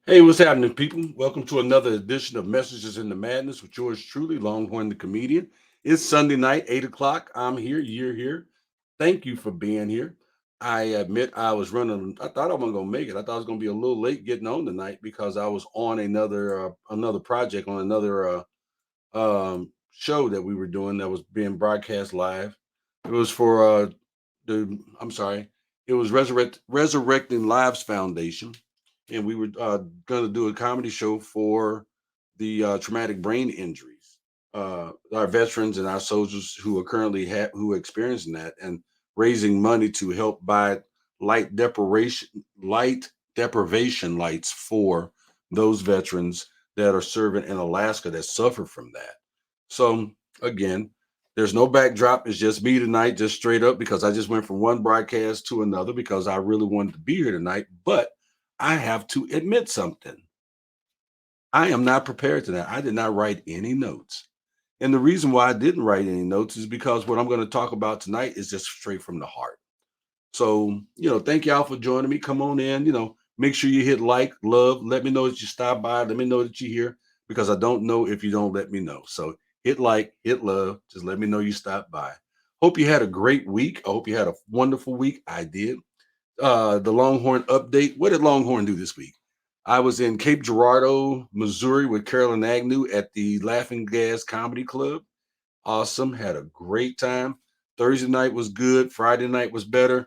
Hey, what's happening, people? Welcome to another edition of Messages in the Madness with yours truly, Longhorn the comedian. It's Sunday night, 8 o'clock. I'm here, you're here. Thank you for being here. I admit I was running, I thought I wasn't gonna make it. I thought I was gonna be a little late getting on tonight because I was on another project on another show that we were doing that was being broadcast live. It was for the I'm sorry, it was Resurrecting Lives Foundation, and we were going to do a comedy show for the traumatic brain injuries, our veterans and our soldiers who are currently who are experiencing that, and raising money to help buy light deprivation light deprivation lights for those veterans that are serving in Alaska that suffer from that. So again, there's no backdrop. It's just me tonight, just straight up, because I just went from one broadcast to another because I really wanted to be here tonight. But I have to admit something. I am not prepared tonight. I did not write any notes. And the reason why I didn't write any notes is because what I'm going to talk about tonight is just straight from the heart. So, thank y'all for joining me. Come on in, make sure you hit like, love. Let me know that you stop by. Let me know that you're here because I don't know if you don't let me know. So hit like, hit love. Just let me know you stopped by. Hope you had a great week. I hope you had a wonderful week. I did. The Longhorn update. What did Longhorn do this week? I was in Cape Girardeau, Missouri with Carolyn Agnew at the Laughing Gas Comedy Club. Awesome. Had a great time. Thursday night was good. Friday night was better.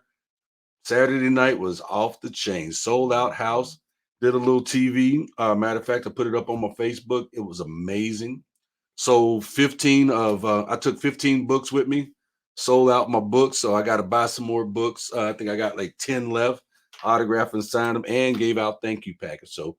Saturday night was off the chain. Sold out house. Did a little TV. Matter of fact, I put it up on my Facebook. It was amazing. Sold 15 of, I took 15 books with me. Sold out my books. So I got to buy some more books. I think I got like 10 left. Autograph and signed them and gave out thank you packets. So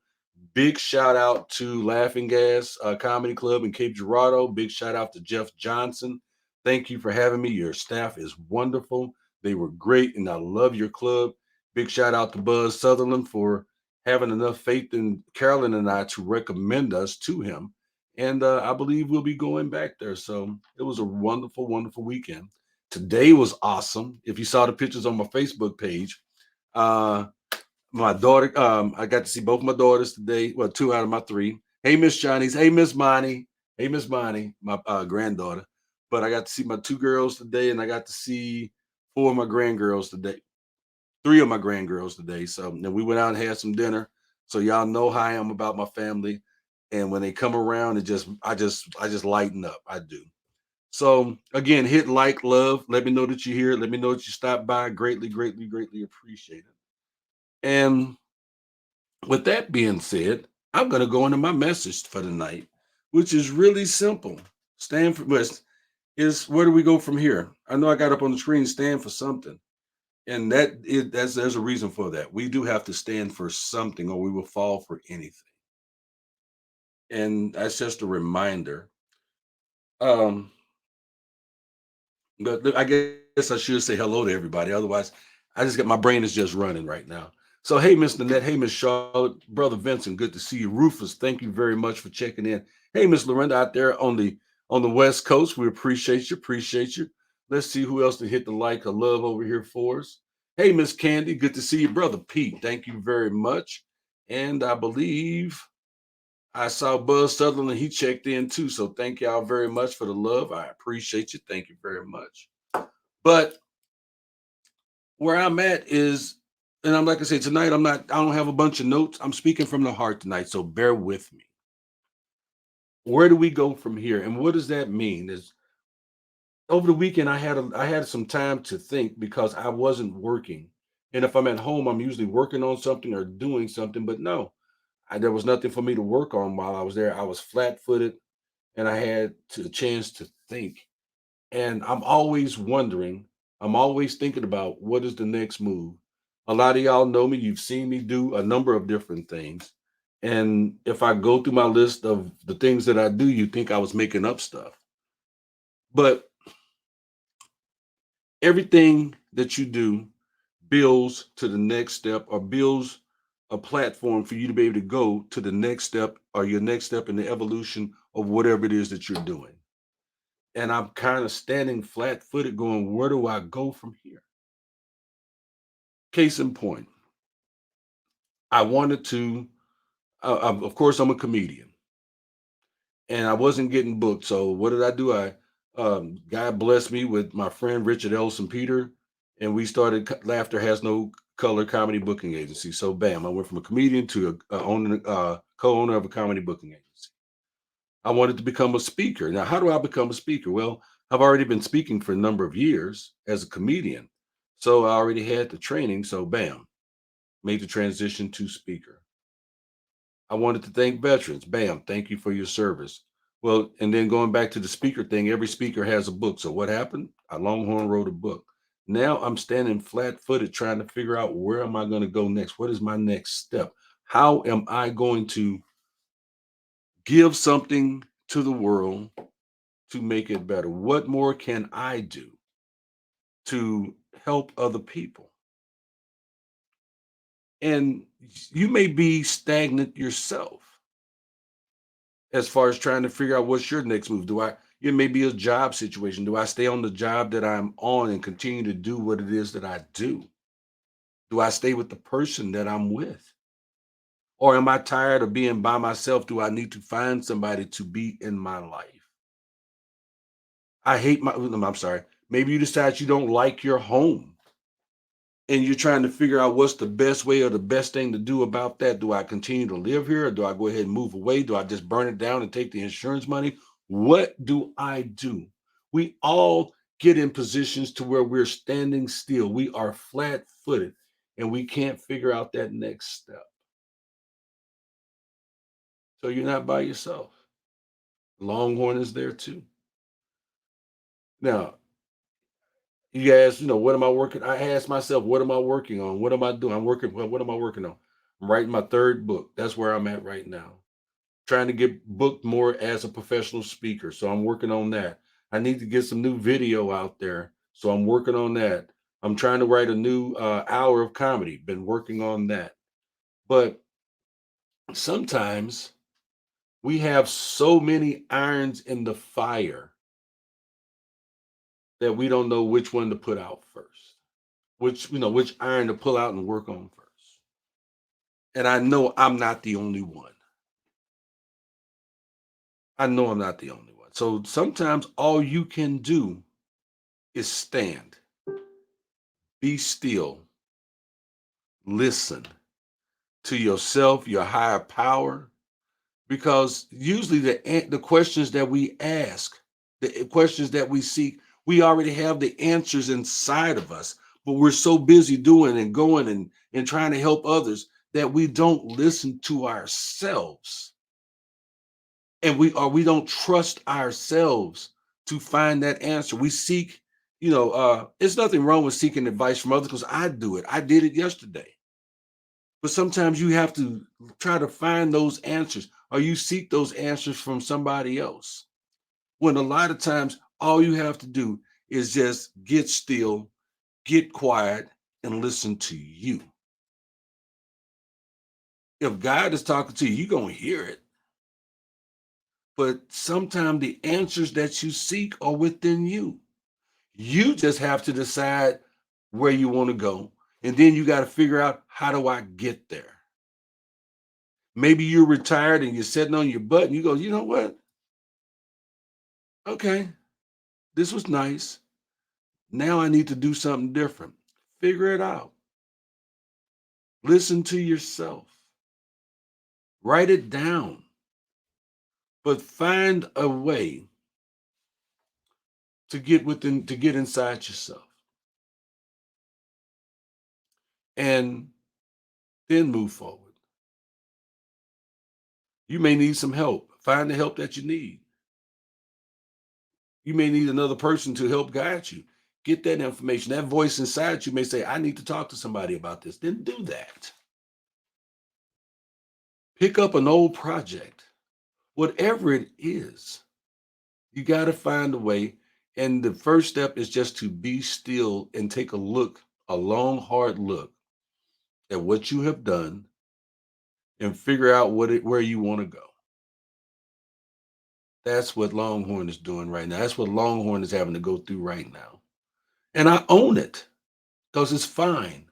big shout out to Laughing Gas Comedy Club in Cape Girardeau. Big shout out to Jeff Johnson. Thank you for having me. Your staff is wonderful. They were great, and I love your club. Big shout out to Buzz Sutherland for having enough faith in Carolyn and I to recommend us to him. And I believe we'll be going back there. So it was a wonderful, wonderful weekend. Today was awesome. If you saw the pictures on my Facebook page, uh, my daughter, I got to see both my daughters today. Well, two out of my three. Hey, Miss Johnny's. Hey, Miss Monty. Hey, Miss Monty, my granddaughter. But I got to see my two girls today, and I got to see four of my grandgirls today. Three of my grandgirls today. So then we went out and had some dinner. So y'all know how I am about my family. And when they come around, I just lighten up. I do. So again, hit like, love. Let me know that you're here. Let me know that you stopped by. Greatly, greatly, greatly appreciate it. And with that being said, I'm going to go into my message for the night, which is really simple. Stand for West is where do we go from here? I know I got up on the screen, stand for something. And that's there's a reason for that. We do have to stand for something or we will fall for anything. And that's just a reminder. Um, but I guess I should say hello to everybody. Otherwise, I just got my brain is just running right now. So hey, Miss Nanette, hey, Miss Charlotte, Brother Vincent, good to see you. Rufus, thank you very much for checking in. Hey, Miss Lorinda out there on the West Coast, we appreciate you, appreciate you. Let's see who else to hit the like or love over here for us. Hey, Miss Candy, good to see you, Brother Pete. Thank you very much. And I believe I saw Buzz Sutherland, he checked in too. So thank y'all very much for the love. I appreciate you. Thank you very much. But where I'm at is, and I'm like I say tonight, I don't have a bunch of notes. I'm speaking from the heart tonight, so bear with me. Where do we go from here, and what does that mean? Is over the weekend I had some time to think because I wasn't working, and if I'm at home, I'm usually working on something or doing something. But no, there was nothing for me to work on while I was there. I was flat footed, and I had a chance to think. And I'm always wondering, I'm always thinking about what is the next move. A lot of y'all know me, you've seen me do a number of different things. And if I go through my list of the things that I do, you think I was making up stuff. But everything that you do builds to the next step or builds a platform for you to be able to go to the next step or your next step in the evolution of whatever it is that you're doing. And I'm kind of standing flat footed going, where do I go from here? Case in point, I wanted to. Of course, I'm a comedian, and I wasn't getting booked. So what did I do? God blessed me with my friend Richard Ellison Peter, and we started Laughter Has No Color Comedy Booking Agency. So bam, I went from a comedian to co-owner of a comedy booking agency. I wanted to become a speaker. Now, how do I become a speaker? Well, I've already been speaking for a number of years as a comedian, so I already had the training. So bam, made the transition to speaker. I wanted to thank veterans. Bam, thank you for your service. Well, and then going back to the speaker thing, every speaker has a book. So what happened? I Longhorn wrote a book. Now I'm standing flat footed trying to figure out where am I going to go next? What is my next step? How am I going to give something to the world to make it better? What more can I do to help other people? And you may be stagnant yourself as far as trying to figure out what's your next move. It may be a job situation. Do I stay on the job that I'm on and continue to do what it is that I do? Do I stay with the person that I'm with? Or am I tired of being by myself? Do I need to find somebody to be in my life? I'm sorry. Maybe you decide you don't like your home and you're trying to figure out what's the best way or the best thing to do about that. Do I continue to live here or do I go ahead and move away? Do I just burn it down and take the insurance money? What do I do? We all get in positions to where we're standing still. We are flat footed and we can't figure out that next step. So you're not by yourself. Longhorn is there too. Now, you ask, what am I working? I ask myself, what am I working on? What am I doing? Well, what am I working on? I'm writing my third book. That's where I'm at right now. Trying to get booked more as a professional speaker. So I'm working on that. I need to get some new video out there. So I'm working on that. I'm trying to write a new hour of comedy. Been working on that. But sometimes we have so many irons in the fire that we don't know which one to put out first. Which iron to pull out and work on first. And I know I'm not the only one. I know I'm not the only one. So sometimes all you can do is stand, be still, listen to yourself, your higher power, because usually the questions that we ask, the questions that we seek, we already have the answers inside of us, but we're so busy doing and going and trying to help others that we don't listen to ourselves. And we don't trust ourselves to find that answer. We seek, it's nothing wrong with seeking advice from others because I do it. I did it yesterday. But sometimes you have to try to find those answers or you seek those answers from somebody else. When a lot of times all you have to do is just get still, get quiet, and listen to you. If God is talking to you, you're going to hear it. But sometimes the answers that you seek are within you. You just have to decide where you want to go. And then you got to figure out, how do I get there? Maybe you're retired and you're sitting on your butt and you go, you know what? Okay, this was nice. Now I need to do something different. Figure it out. Listen to yourself. Write it down. But find a way to get inside yourself. And then move forward. You may need some help. Find the help that you need. You may need another person to help guide you. Get that information. That voice inside you may say, I need to talk to somebody about this. Then do that. Pick up an old project, whatever it is. You got to find a way. And the first step is just to be still and take a long, hard look at what you have done and figure out where you want to go. That's what Longhorn is doing right now. That's what Longhorn is having to go through right now. And I own it because it's fine.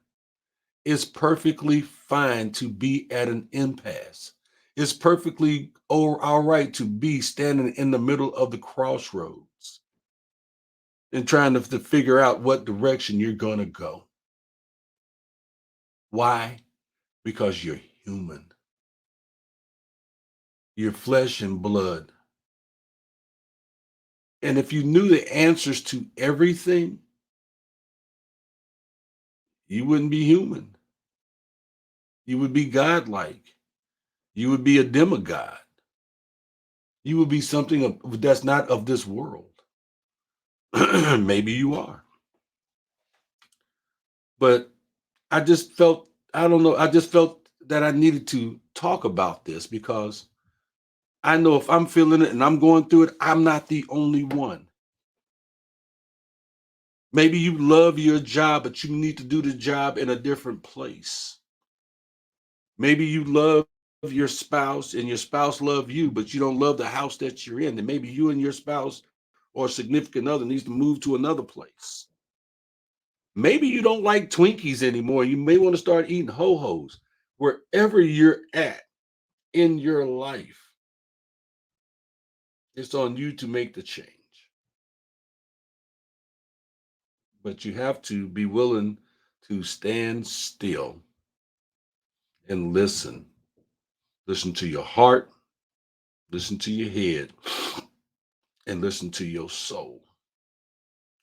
It's perfectly fine to be at an impasse. It's perfectly all right to be standing in the middle of the crossroads and trying to figure out what direction you're going to go. Why? Because you're human. You're flesh and blood. And if you knew the answers to everything, you wouldn't be human. You would be godlike. You would be a demigod. You would be something that's not of this world. Maybe you are. But I just felt, I don't know, I just felt that I needed to talk about this because I know if I'm feeling it and I'm going through it, I'm not the only one. Maybe you love your job, but you need to do the job in a different place. Maybe you love your spouse and your spouse love you, but you don't love the house that you're in. And maybe you and your spouse or significant other needs to move to another place. Maybe you don't like Twinkies anymore. You may want to start eating ho-hos. Wherever you're at in your life, it's on you to make the change. But you have to be willing to stand still and listen. Listen to your heart, listen to your head, and listen to your soul.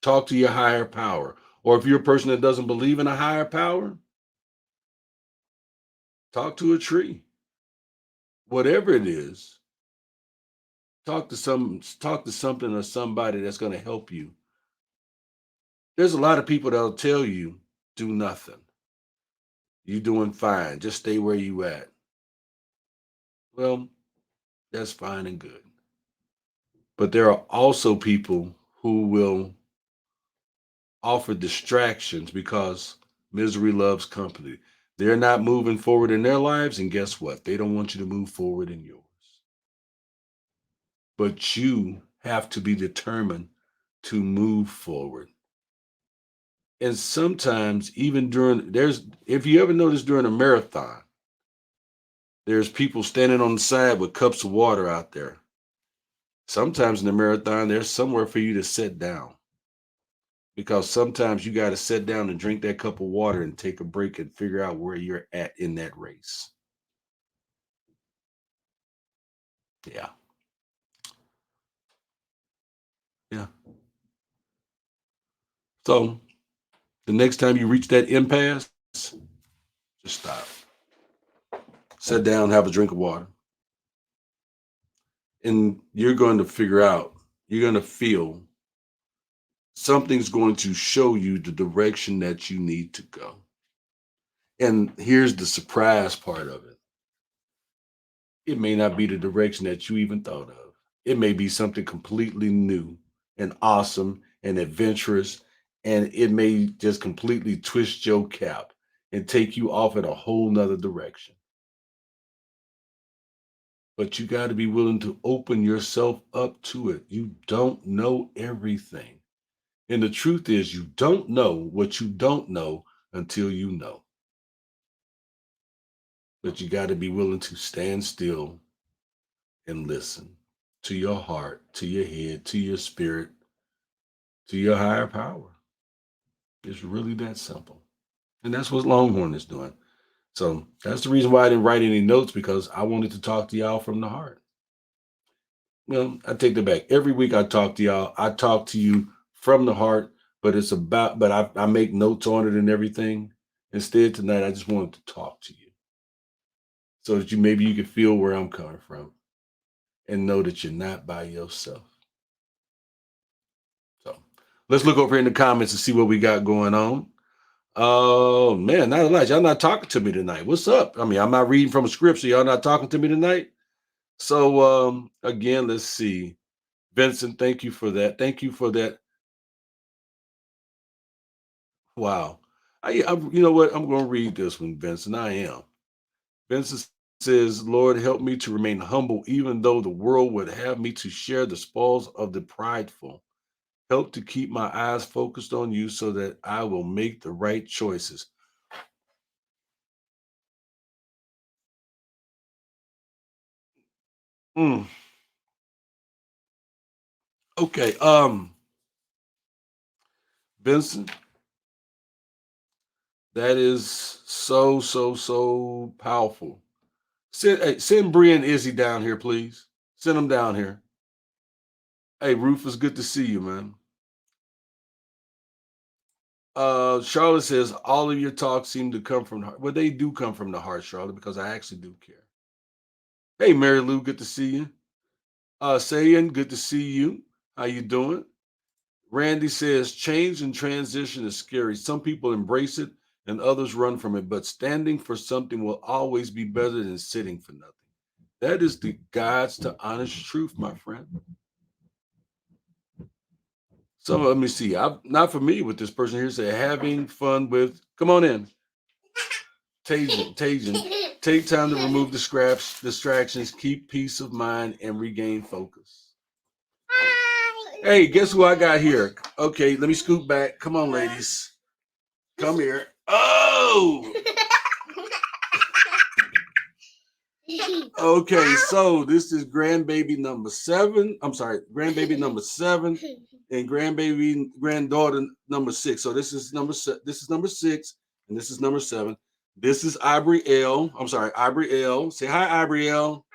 Talk to your higher power. Or if you're a person that doesn't believe in a higher power, talk to a tree. Whatever it is, talk to something or somebody that's going to help you. There's a lot of people that'll tell you do nothing. You doing fine. Just stay where you at. Well, that's fine and good. But there are also people who will offer distractions because misery loves company. They're not moving forward in their lives, and guess what? They don't want you to move forward in yours. But you have to be determined to move forward. And sometimes, even if you ever notice during a marathon, there's people standing on the side with cups of water out there. Sometimes in the marathon, there's somewhere for you to sit down because sometimes you got to sit down and drink that cup of water and take a break and figure out where you're at in that race. Yeah. Yeah. So the next time you reach that impasse, just stop. Sit down, have a drink of water. And you're going to figure out, you're going to feel something's going to show you the direction that you need to go. And here's the surprise part of it: it may not be the direction that you even thought of. It may be something completely new and awesome and adventurous, and it may just completely twist your cap and take you off in a whole nother direction. But you got to be willing to open yourself up to it. You don't know everything. And the truth is, you don't know what you don't know until you know. But you got to be willing to stand still and listen to your heart, to your head, to your spirit, to your higher power. It's really that simple. And that's what Longhorn is doing. So that's the reason why I didn't write any notes, because I wanted to talk to y'all from the heart. Well, I take that back. Every week I talk to y'all. I talk to you from the heart, but I make notes on it and everything. Instead, tonight, I just wanted to talk to you so that maybe you can feel where I'm coming from and know that you're not by yourself. So let's look over in the comments and see what we got going on. Oh man, not a lot. Y'all not talking to me tonight. What's up? I mean, I'm not reading from a script, so y'all not talking to me tonight. So again, let's see. Vincent, thank you for that. Thank you for that. Wow. You know what? I'm going to read this one, Vincent. I am. Vincent says, Lord, help me to remain humble, even though the world would have me to share the spoils of the prideful. Help to keep my eyes focused on you so that I will make the right choices. Mm. Okay. Vincent, that is so powerful. Send Bree and Izzy down here, please. Send them down here. Hey, Rufus, good to see you, man. Charlotte says all of your talks seem to come from the heart. Well, they do come from the heart, Charlotte, because I actually do care. Hey, Mary Lou, good to see you. Sayan, good to see you. How you doing? Randy says change and transition is scary. Some people embrace it and others run from it, but standing for something will always be better than sitting for nothing. That is the God's to honest truth, my friend. So let me see. I'm not familiar with this person here. Say having fun with. Come on in, Tajan. Take time to remove the scraps, distractions, keep peace of mind, and regain focus. Hey, guess who I got here? Okay, let me scoot back. Come on, ladies. Come here. Oh, okay. So this is grandbaby number 7. I'm sorry, grandbaby number 7, and granddaughter number 6. So this is number 6, and this is number 7. This is Ivory L. I'm sorry, Ivory L. Say hi, Ivory L.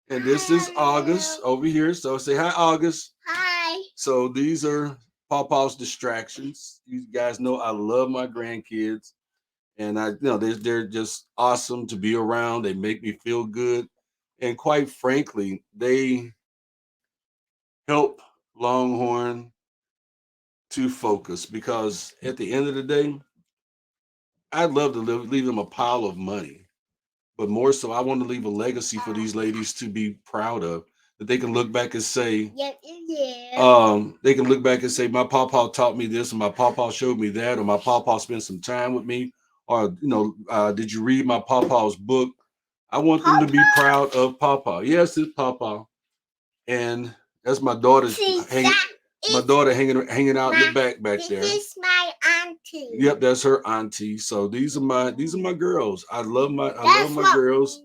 And this is August over here. So say hi, August. Hi. So these are Pawpaw's distractions. You guys know I love my grandkids, and they're just awesome to be around. They make me feel good, and quite frankly, they help Longhorn to focus because at the end of the day, I'd love to leave them a pile of money, but more so, I want to leave a legacy for these ladies to be proud of, that they can look back and say, they can look back and say, my pawpaw taught me this, and my pawpaw showed me that, or my pawpaw spent some time with me, or did you read my pawpaw's book? I want them to be proud of pawpaw. Yes, it's pawpaw, and that's my daughter hanging. My daughter hanging out in the back there. This is my auntie. Yep, that's her auntie. So these are my girls. I love my girls.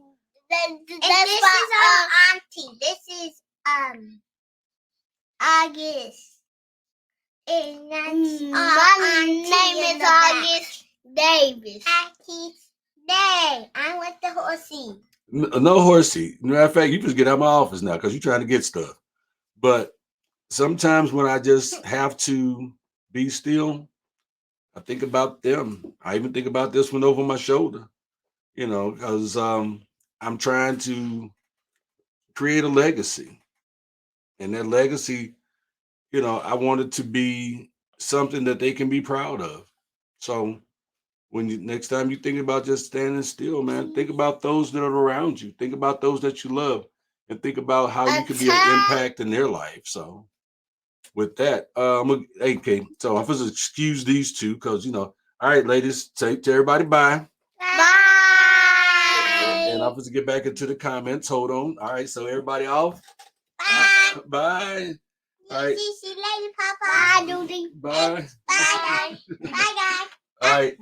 This is our auntie. This is August. And that's my name is August Davis. Auntie's Day. I want the horsey. No horsey. Matter of fact, you just get out of my office now because you're trying to get stuff. But sometimes when I just have to be still, I think about them. I even think about this one over my shoulder, because I'm trying to create a legacy. And that legacy, I want it to be something that they can be proud of. So next time you think about just standing still, man, think about those that are around you. Think about those that you love, and think about how you can be an impact in their life. So with that, okay, so I'm supposed to excuse these two because all right, ladies, say to everybody bye. Bye. And I'm supposed to get back into the comments. Hold on. All right, so everybody off. Bye. Bye. All right. See you later, Papa. Bye, Doody. Bye. Bye, guys. Bye, guys. All right,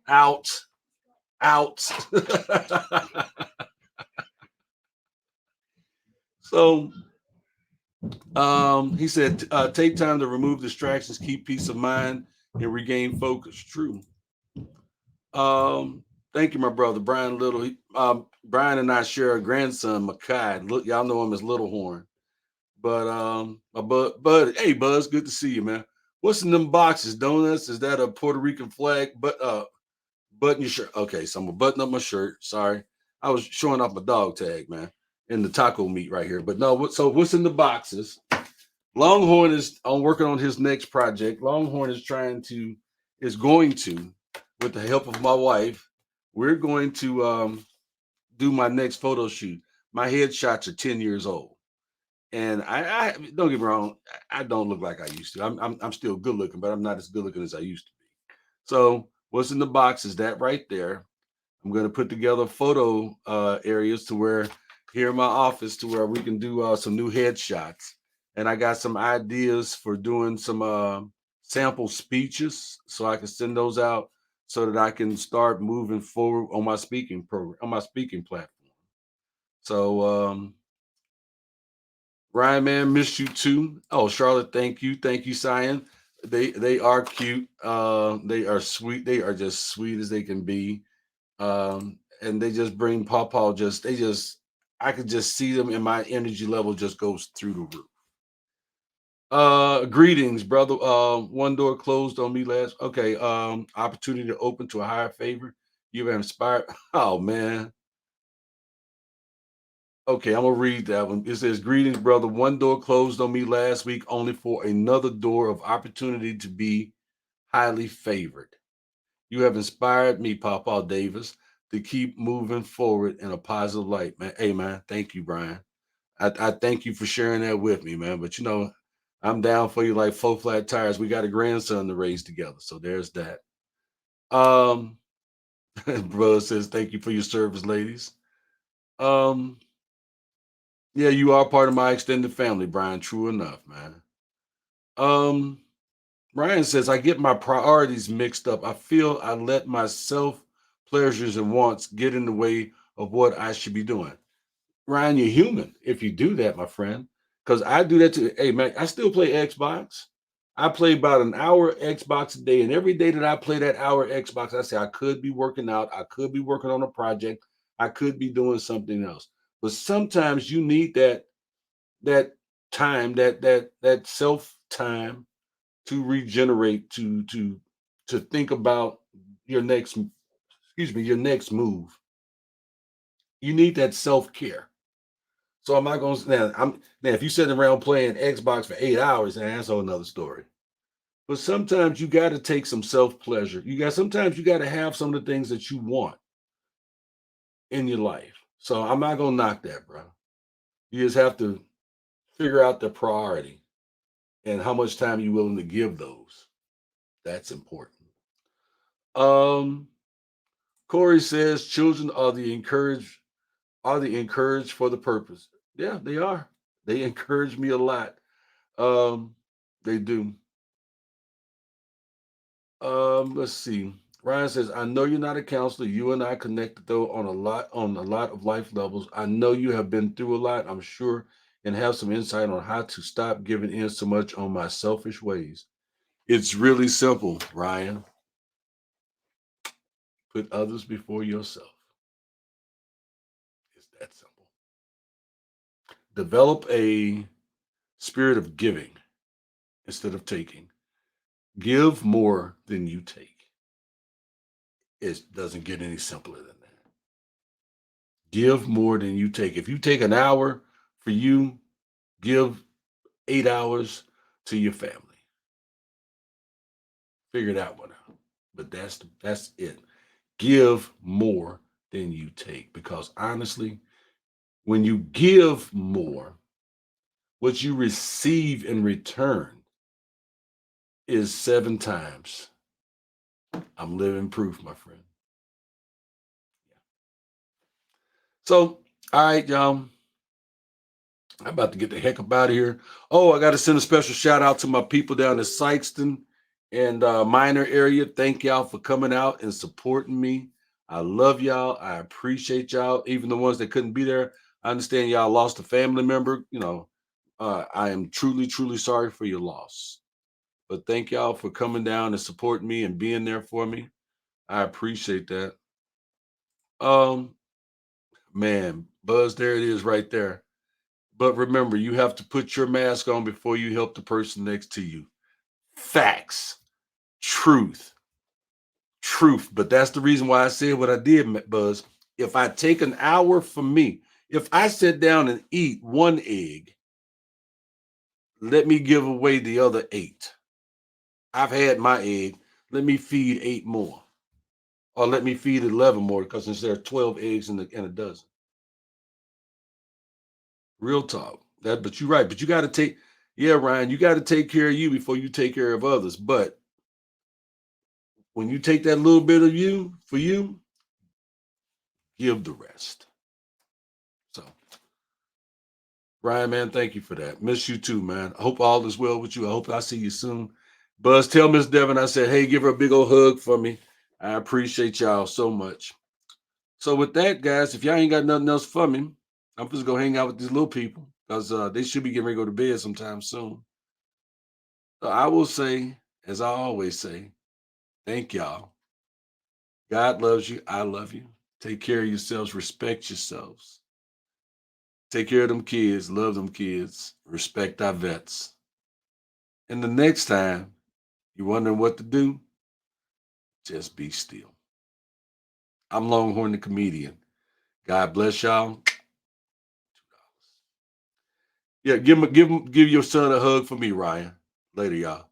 out. So he said, take time to remove distractions, keep peace of mind, and regain focus. True. Thank you, my brother Brian Little. Brian and I share a grandson, Makai. Look, y'all know him as Little Horn. But my bud, hey Buzz, good to see you, man. What's in them boxes? Donuts? Is that a Puerto Rican flag? But button your shirt. Okay, so I'm gonna button up my shirt. Sorry, I was showing off my dog tag, man, and the taco meat right here. But no, so what's in the boxes? Longhorn is on working on his next project. Longhorn is going to, with the help of my wife, we're going to do my next photo shoot. My headshots are 10 years old. And I don't get me wrong, I don't look like I used to. I'm still good looking, but I'm not as good looking as I used to be. So what's in the box is that right there. I'm going to put together photo areas to where here in my office to where we can do some new headshots. And I got some ideas for doing some sample speeches so I can send those out so that I can start moving forward on my speaking program, on my speaking platform. So Ryan, man, missed you too. Oh, Charlotte, thank you, Cyan. They are cute. They are sweet. They are just sweet as they can be. And they just bring Paw just they just I could just see them and my energy level just goes through the roof. Greetings, brother. One door closed on me last. Okay, opportunity to open to a higher favor. You have inspired. Oh man. Okay, I'm gonna read that one. It says, "Greetings, brother. One door closed on me last week, only for another door of opportunity to be highly favored. You have inspired me, Papa Davis, to keep moving forward in a positive light, man. Hey, man, thank you, Brian. I thank you for sharing that with me, man. But I'm down for you like four flat tires. We got a grandson to raise together, so there's that. Um, brother says, thank you for your service, ladies. Um, yeah, you are part of my extended family, Brian. True enough, man. Um, Ryan says, I get my priorities mixed up. I feel I let my self pleasures and wants get in the way of what I should be doing. Ryan, you're human if you do that, my friend. Because I do that too. Hey, man, I still play Xbox. I play about an hour Xbox a day. And every day that I play that hour Xbox, I say I could be working out. I could be working on a project. I could be doing something else. But sometimes you need that time, that self time to regenerate, to think about your next, excuse me, your next move. You need that self care. So am I going to now? Now if you sitting around playing Xbox for 8 hours, that's a whole another story. But sometimes you got to take some self pleasure. Sometimes you got to have some of the things that you want in your life. So I'm not gonna knock that, bro. You just have to figure out the priority and how much time you're willing to give those. That's important. Um, Corey says children are the encouraged for the purpose. Yeah, they are. They encourage me a lot. Um, they do. Let's see. Ryan says, I know you're not a counselor. You and I connected though on a lot of life levels. I know you have been through a lot, I'm sure, and have some insight on how to stop giving in so much on my selfish ways. It's really simple, Ryan. Put others before yourself. It's that simple. Develop a spirit of giving instead of taking. Give more than you take. It doesn't get any simpler than that. Give more than you take. If you take an hour for you, give 8 hours to your family. Figure that one out. But that's it. Give more than you take. Because honestly, when you give more, what you receive in return is seven times. I'm living proof, my friend. So, all right, y'all. I'm about to get the heck up out of here. Oh, I got to send a special shout out to my people down in Sykeston and Minor area. Thank y'all for coming out and supporting me. I love y'all. I appreciate y'all. Even the ones that couldn't be there. I understand y'all lost a family member. I am truly, truly sorry for your loss. But thank y'all for coming down and supporting me and being there for me. I appreciate that. Um, man, Buzz, there it is right there. But remember, you have to put your mask on before you help the person next to you. Facts, truth, truth. But that's the reason why I said what I did, Buzz. If I take an hour for me, if I sit down and eat one egg, let me give away the other eight. I've had my egg. Let me feed eight more. Or let me feed 11 more because since there are 12 eggs in a dozen. Real talk. But you're right. But you got to yeah, Ryan, you got to take care of you before you take care of others. But when you take that little bit of you for you, give the rest. So, Ryan, man, thank you for that. Miss you too, man. I hope all is well with you. I hope I see you soon. Buzz, tell Miss Devon I said, hey, give her a big old hug for me. I appreciate y'all so much. So, with that, guys, if y'all ain't got nothing else for me, I'm just gonna hang out with these little people because they should be getting ready to go to bed sometime soon. So I will say, as I always say, thank y'all. God loves you. I love you. Take care of yourselves. Respect yourselves. Take care of them kids. Love them kids. Respect our vets. And the next time you're wondering what to do, just be still. I'm Longhorn the comedian. God bless y'all. Yeah, give your son a hug for me, Ryan. Later, y'all.